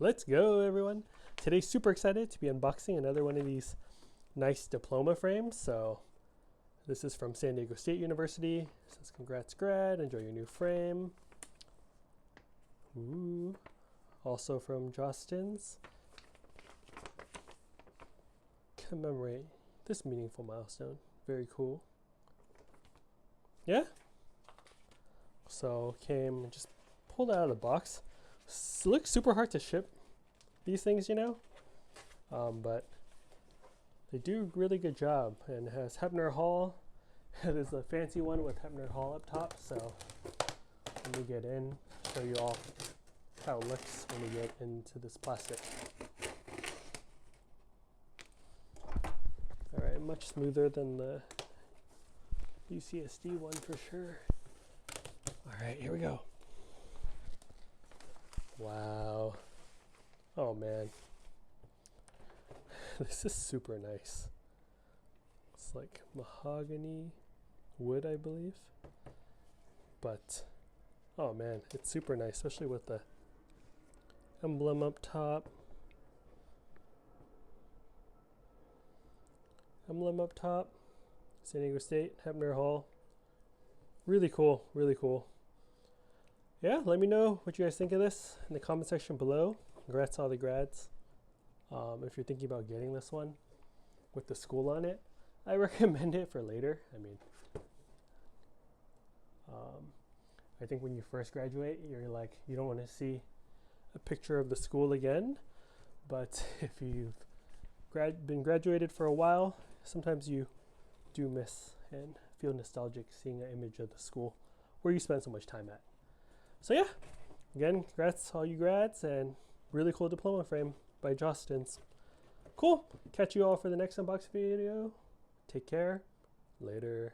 Let's go, everyone. Today, super excited to be unboxing another one of these nice diploma frames. So this is from San Diego State University. It says, congrats grad, enjoy your new frame. Ooh. Also from Jostens. Commemorate this meaningful milestone. Very cool. Yeah. So came and just pulled out of the box. Looks super hard to ship these things, you know, but they do a really good job. And it has Hebner Hall. It is a fancy one with Hebner Hall up top. So let me get in, show you all how it looks when we get into this plastic. All right, much smoother than the UCSD one for sure. All right, here we go. Wow. Oh man. This is super nice. It's like mahogany wood, I believe. But, oh man, it's super nice, especially with the emblem up top. Emblem up top. San Diego State, Hebner Hall. Really cool, really cool. Yeah, let me know what you guys think of this in the comment section below. Congrats to all the grads. If you're thinking about getting this one with the school on it, I recommend it for later. I mean, I think when you first graduate, you're like, you don't want to see a picture of the school again. But if you've been graduated for a while, sometimes you do miss and feel nostalgic seeing an image of the school where you spend so much time at. So yeah, again, congrats to all you grads, and really cool diploma frame by Jostens. Cool. Catch you all for the next unboxing video. Take care. Later.